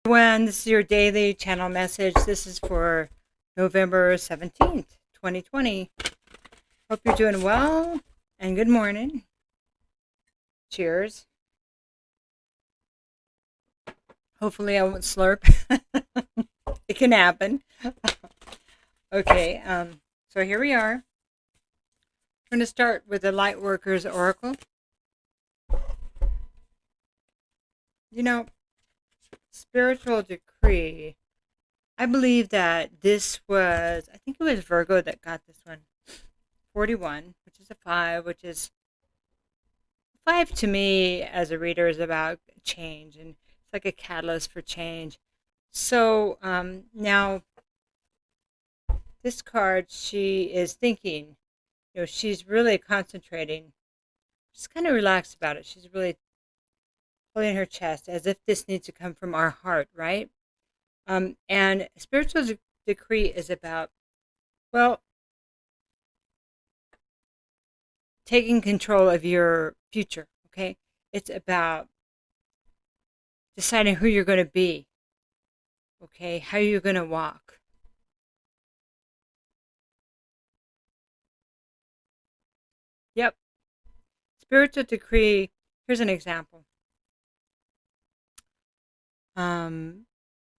Everyone, this is your daily channel message. This is for November 17th, 2020. Hope you're doing well and good morning. Cheers. Hopefully I won't slurp. It can happen. Okay, so here we are. We're going to start with the Lightworkers Oracle. You know, spiritual decree. I believe that this was, I think it was Virgo that got this one. 41, which is a 5, which is 5 to me as a reader is about change, and it's like a catalyst for change. So now this card, she is thinking, she's really concentrating. She's kind of relaxed about it. She's really pulling her chest as if this needs to come from our heart, right? And spiritual decree is about, well, taking control of your future, okay? It's about deciding who you're going to be, okay? How you're going to walk. Yep. Spiritual decree, here's an example.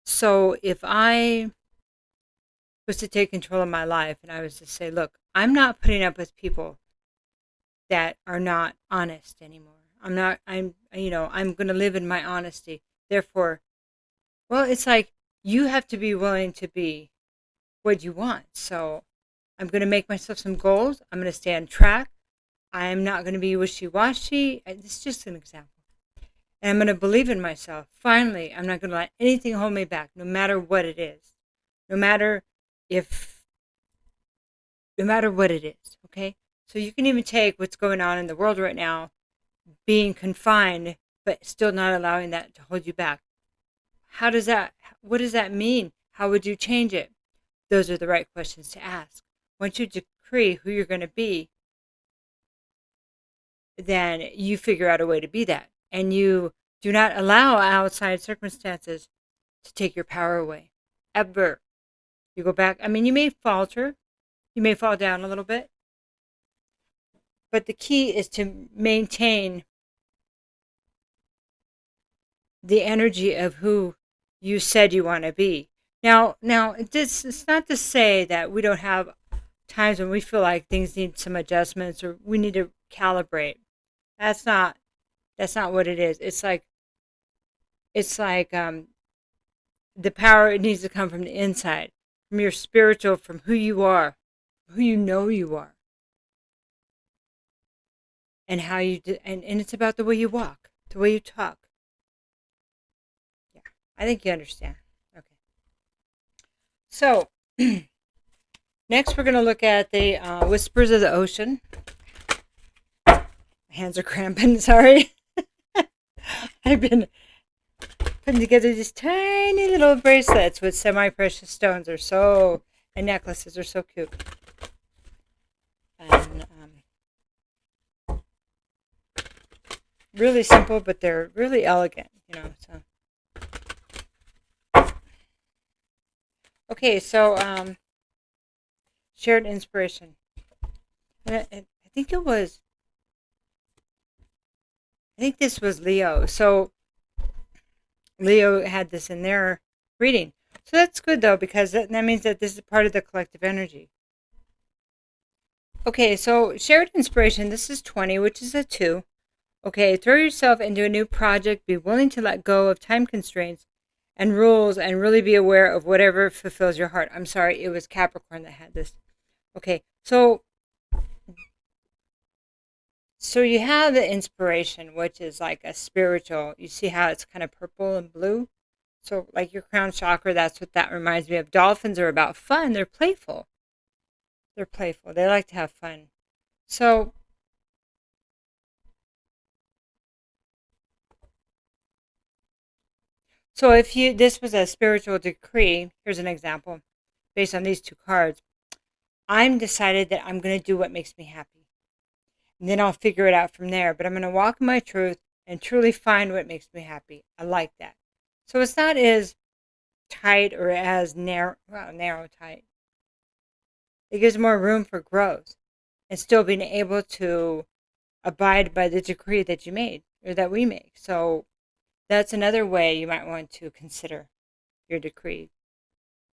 So if I was to take control of my life and I was to say, look, I'm not putting up with people that are not honest anymore. I'm going to live in my honesty. Therefore, well, it's like you have to be willing to be what you want. So I'm going to make myself some goals. I'm going to stay on track. I'm not going to be wishy-washy. It's just an example. And I'm going to believe in myself. Finally, I'm not going to let anything hold me back, no matter what it is. No matter what it is, okay? So you can even take what's going on in the world right now, being confined, but still not allowing that to hold you back. What does that mean? How would you change it? Those are the right questions to ask. Once you decree who you're going to be, then you figure out a way to be that. And you do not allow outside circumstances to take your power away. Ever. You go back. I mean, you may falter. You may fall down a little bit. But the key is to maintain the energy of who you said you want to be. Now, it's not to say that we don't have times when we feel like things need some adjustments or we need to calibrate. That's not what it is. It's like the power, it needs to come from the inside, from your spiritual, from who you are, who you know you are, and how you do, and it's about the way you walk, the way you talk. Yeah, I think you understand. Okay. So next, we're going to look at the Whispers of the Ocean. My hands are cramping. Sorry. I've been putting together these tiny little bracelets with semi-precious stones. And necklaces are so cute. And really simple, but they're really elegant, so. Okay, so shared inspiration. And I think this was Leo. So Leo had this in their reading. So that's good, though, because that means that this is part of the collective energy. Okay, so shared inspiration, this is 20, which is a 2. Okay, throw yourself into a new project. Be willing to let go of time constraints and rules and really be aware of whatever fulfills your heart. I'm sorry, it was Capricorn that had this. Okay, so you have the inspiration, which is like a spiritual. You see how it's kind of purple and blue? So like your crown chakra, that's what that reminds me of. Dolphins are about fun. They're playful. They're playful. They like to have fun. So if this was a spiritual decree, here's an example based on these two cards. I'm decided that I'm going to do what makes me happy. And then I'll figure it out from there. But I'm going to walk in my truth and truly find what makes me happy. I like that. So it's not as tight or as narrow, well, narrow tight. It gives more room for growth and still being able to abide by the decree that you made or that we make. So that's another way you might want to consider your decree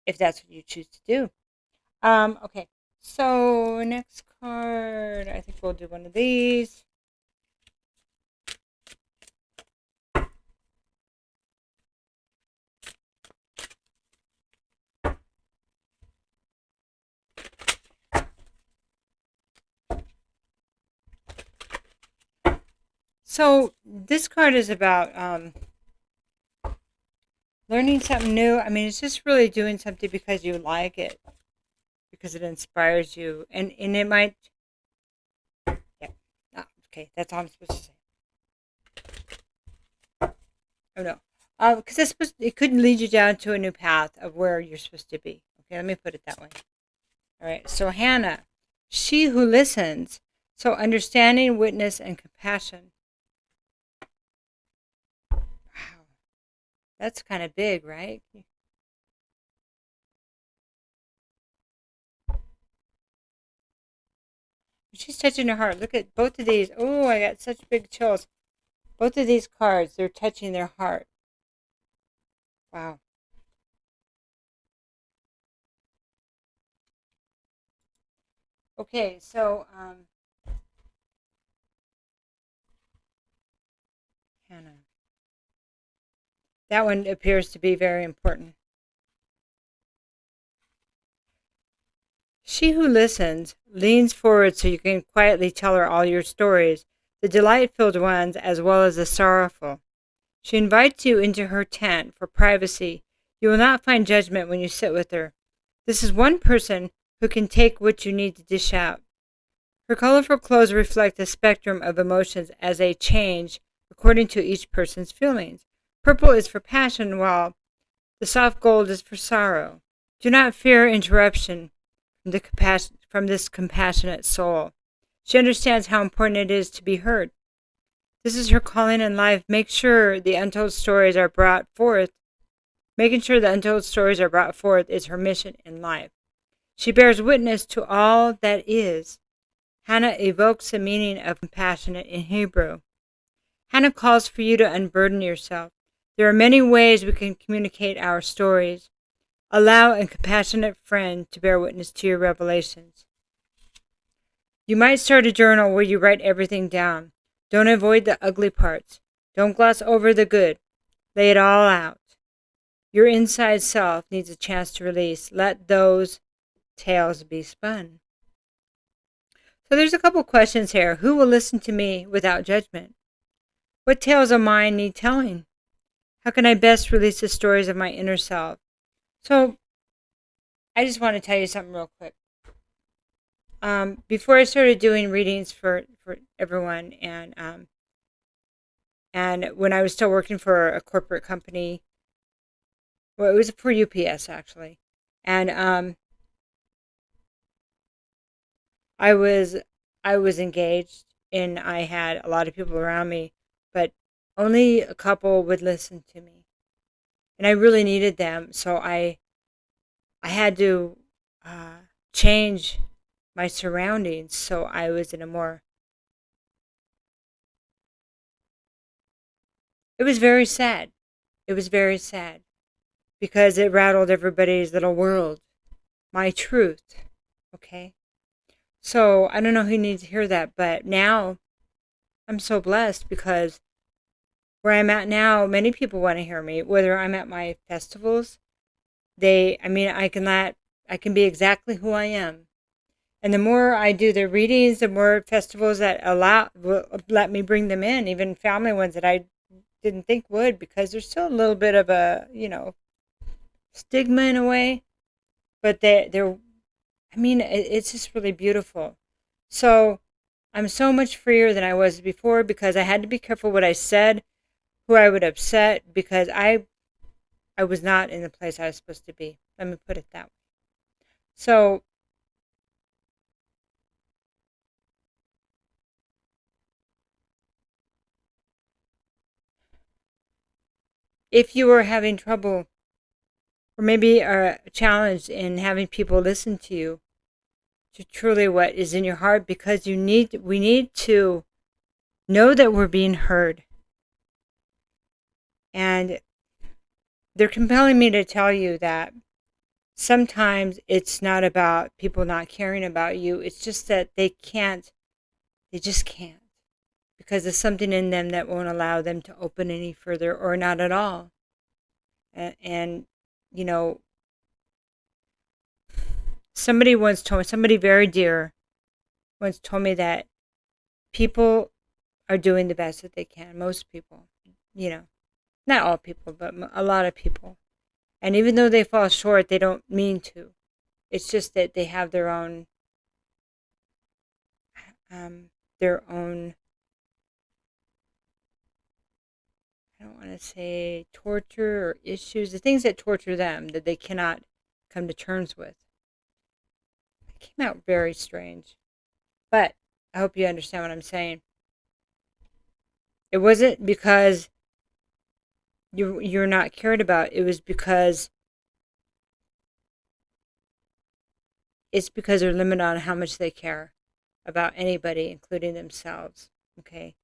if that's what you choose to do. Okay, so next card, I think we'll do one of these. So this card is about learning something new. I mean, it's just really doing something because you like it, because it inspires you, and it might. Yeah. Oh, okay, that's all I'm supposed to say. Oh no, because it could lead you down to a new path of where you're supposed to be. Okay, let me put it that way. All right. So Hannah, she who listens. So understanding, witness, and compassion. Wow, that's kind of big, right? She's touching her heart. Look at both of these. Oh, I got such big chills. Both of these cards, they're touching their heart. Wow. Okay, so Hannah. That one appears to be very important. She who listens leans forward so you can quietly tell her all your stories, the delight-filled ones as well as the sorrowful. She invites you into her tent for privacy. You will not find judgment when you sit with her. This is one person who can take what you need to dish out. Her colorful clothes reflect the spectrum of emotions as they change according to each person's feelings. Purple is for passion, while the soft gold is for sorrow. Do not fear interruption from this compassionate soul. She understands how important it is to be heard. This is her calling in life. Make sure the untold stories are brought forth. Making sure the untold stories are brought forth is her mission in life. She bears witness to all that is. Hannah evokes the meaning of compassionate in Hebrew. Hannah calls for you to unburden yourself. There are many ways we can communicate our stories. Allow a compassionate friend to bear witness to your revelations. You might start a journal where you write everything down. Don't avoid the ugly parts. Don't gloss over the good. Lay it all out. Your inside self needs a chance to release. Let those tales be spun. So there's a couple questions here. Who will listen to me without judgment? What tales of mine need telling? How can I best release the stories of my inner self? So I just want to tell you something real quick. Before I started doing readings for everyone, and when I was still working for a corporate company, well, it was for UPS actually, and I was I was engaged, and I had a lot of people around me, but only a couple would listen to me, and I really needed them, so I had to change my surroundings, so I was in a more. It was very sad. It was very sad because it rattled everybody's little world. My truth. Okay. So I don't know who needs to hear that, but now I'm so blessed because where I'm at now, many people want to hear me. Whether I'm at my festivals, I can be exactly who I am. And the more I do the readings, the more festivals that will let me bring them in, even family ones that I didn't think would, because there's still a little bit of a, stigma in a way, but it's just really beautiful. So I'm so much freer than I was before because I had to be careful what I said, who I would upset, because I was not in the place I was supposed to be. Let me put it that way. So if you are having trouble or maybe are challenged in having people listen to you, to truly what is in your heart, because we need to know that we're being heard. And they're compelling me to tell you that sometimes it's not about people not caring about you. It's just that they just can't, because there's something in them that won't allow them to open any further, or not at all. And you know, somebody once told me, somebody very dear once told me that people are doing the best that they can. Most people, not all people, but a lot of people. And even though they fall short, they don't mean to. It's just that they have their own, um, their own, I don't want to say torture or issues, the things that torture them that they cannot come to terms with. It came out very strange. But I hope you understand what I'm saying. It wasn't because you're not cared about. It was because they're limited on how much they care about anybody, including themselves. Okay,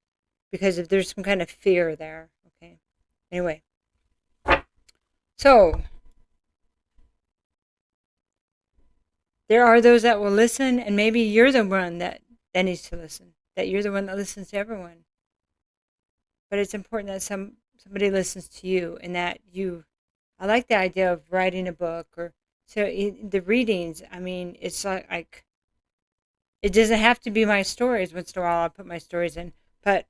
because if there's some kind of fear there. Okay. Anyway, so there are those that will listen, and maybe you're the one that needs to listen. That you're the one that listens to everyone. But it's important that somebody listens to you, and that you. I like the idea of writing a book, or so the readings. I mean, it's like it doesn't have to be my stories. Once in a while, I'll put my stories in, but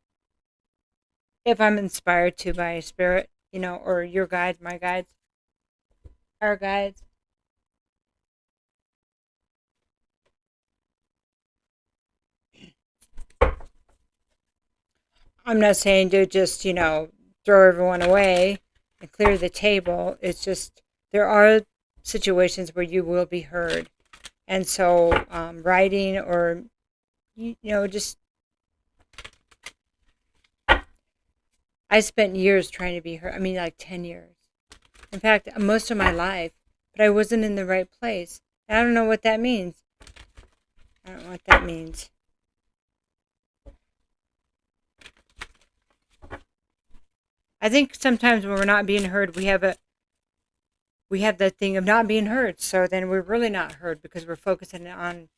if I'm inspired to by a spirit, or your guides, my guides, our guides. I'm not saying to just, throw everyone away and clear the table. It's just there are situations where you will be heard. And so writing, or, just, I spent years trying to be heard. I mean, like 10 years. In fact, most of my life. But I wasn't in the right place. And I don't know what that means. I don't know what that means. I think sometimes when we're not being heard, we have that thing of not being heard. So then we're really not heard, because we're focusing on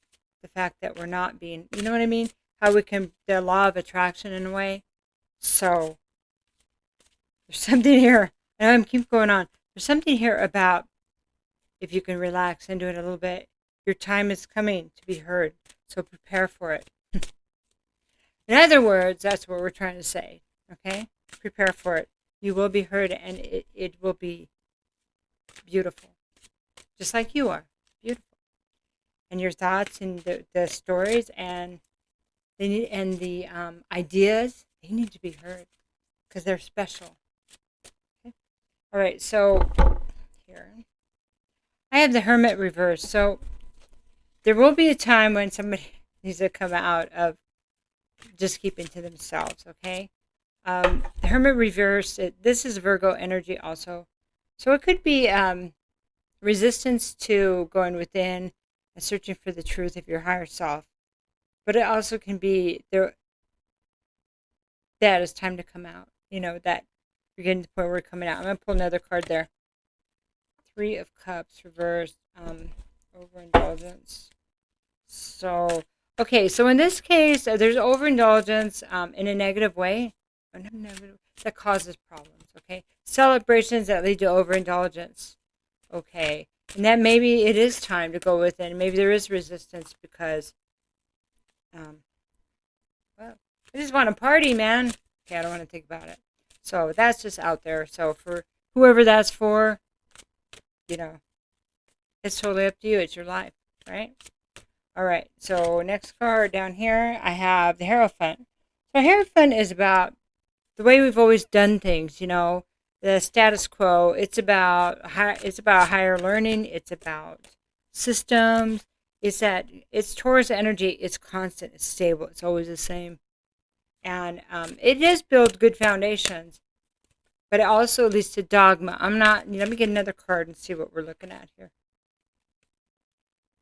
the fact that we're not being, you know what I mean? How we can, the law of attraction in a way. So there's something here. I know I'm keep going on. There's something here about, if you can relax into it a little bit, your time is coming to be heard. So prepare for it. In other words, that's what we're trying to say. Okay? Prepare for it. You will be heard, and it will be beautiful. Just like you are. Beautiful. And your thoughts and the stories and the ideas, they need to be heard, because they're special. Okay? All right, so here. I have the Hermit reverse. So there will be a time when somebody needs to come out of just keeping to themselves, okay? The Hermit reverse, this is Virgo energy also. So it could be resistance to going within and searching for the truth of your higher self. But it also can be that it's time to come out. That you're getting to the point where you're coming out. I'm going to pull another card there. Three of Cups reversed, overindulgence. So, okay, so in this case, there's overindulgence in a negative way. That causes problems, okay? Celebrations that lead to overindulgence, okay? And that maybe it is time to go within. Maybe there is resistance because, well, I just want to party, man. Okay, I don't want to think about it. So that's just out there. So for whoever that's for, it's totally up to you. It's your life, right? All right, so next card down here, I have the Hierophant. So Hierophant is about the way we've always done things, the status quo. It's about higher learning. It's about systems. It's Taurus energy. It's constant. It's stable. It's always the same, and it does build good foundations. but it also leads to dogma. Let me get another card and see what we're looking at here.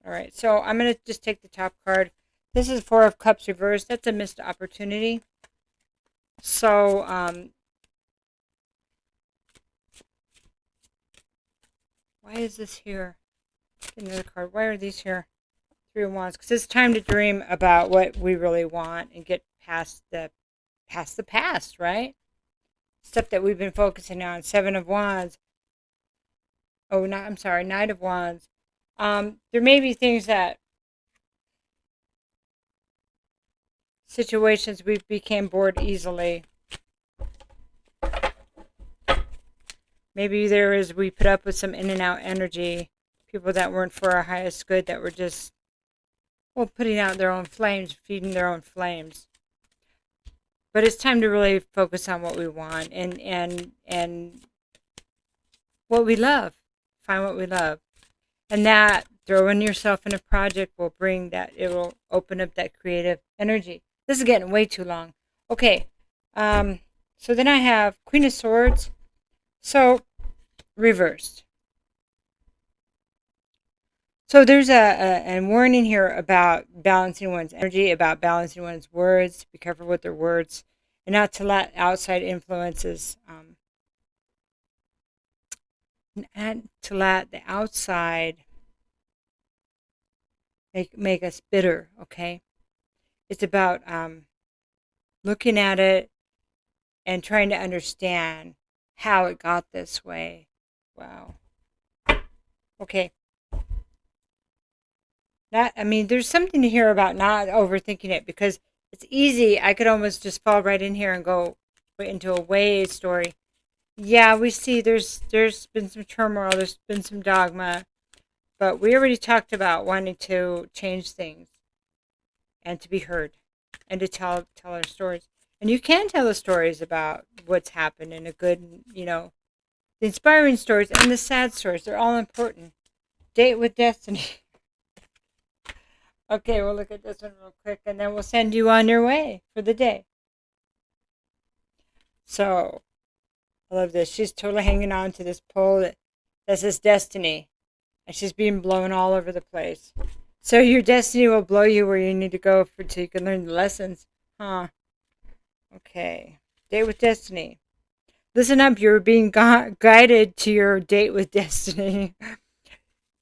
All right, so I'm going to just take the top card. This is Four of Cups reversed. That's a missed opportunity. So, why is this here? Get another card. Why are these here? Three of Wands. Because it's time to dream about what we really want and get past the past, right? Stuff that we've been focusing on. Seven of Wands. Oh, no, I'm sorry. Knight of Wands. There may be things that situations we became bored easily. Maybe we put up with some in and out energy, people that weren't for our highest good, that were just, putting out their own flames, feeding their own flames. But it's time to really focus on what we want and what we love. Find what we love. And that throwing yourself in a project will bring that, it will open up that creative energy. This is getting way too long. Okay. So then I have Queen of Swords. So, reversed. So there's a warning here about balancing one's energy, about balancing one's words. Be careful with their words, and not to let outside influences, not to let the outside make us bitter. Okay, it's about looking at it and trying to understand how it got this way. Wow. Okay. There's something to hear about not overthinking it, because it's easy. I could almost just fall right in here and go into a way story. Yeah, we see there's been some turmoil, there's been some dogma, but we already talked about wanting to change things and to be heard and to tell our stories. And you can tell the stories about what's happened in a good, the inspiring stories and the sad stories. They're all important. Date with Destiny. Okay, we'll look at this one real quick, and then we'll send you on your way for the day. So, I love this. She's totally hanging on to this pole that says Destiny, and she's being blown all over the place. So your destiny will blow you where you need to go so you can learn the lessons. Huh. Okay. Date with Destiny. Listen up, you're being guided to your date with destiny.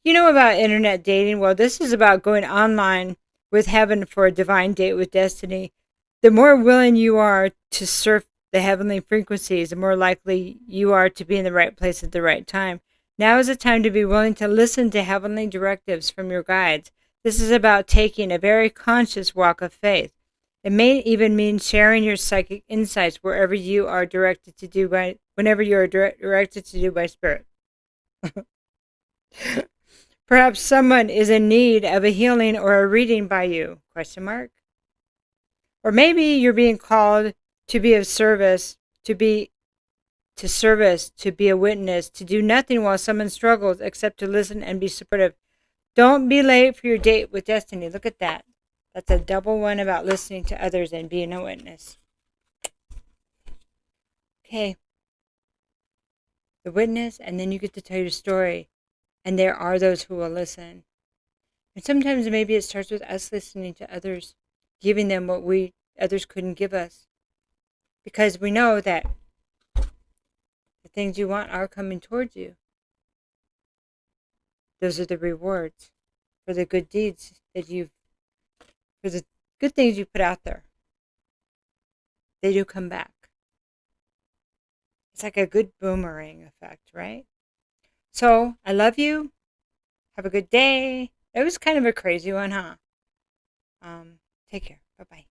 You know about internet dating? Well, this is about going online with heaven for a divine date with destiny. The more willing you are to surf the heavenly frequencies, the more likely you are to be in the right place at the right time. Now is the time to be willing to listen to heavenly directives from your guides. This is about taking a very conscious walk of faith. It may even mean sharing your psychic insights whenever you are directed to do by spirit. Perhaps someone is in need of a healing or a reading by you? Question mark. Or maybe you're being called to be of service, to be a witness, to do nothing while someone struggles except to listen and be supportive. Don't be late for your date with destiny. Look at that. That's a double one about listening to others and being a witness. Okay. The witness, and then you get to tell your story. And there are those who will listen. And sometimes maybe it starts with us listening to others, giving them what others couldn't give us. Because we know that the things you want are coming towards you. Those are the rewards for the good deeds for the good things you put out there. They do come back. It's like a good boomerang effect, right? So, I love you. Have a good day. It was kind of a crazy one, huh? Take care. Bye-bye.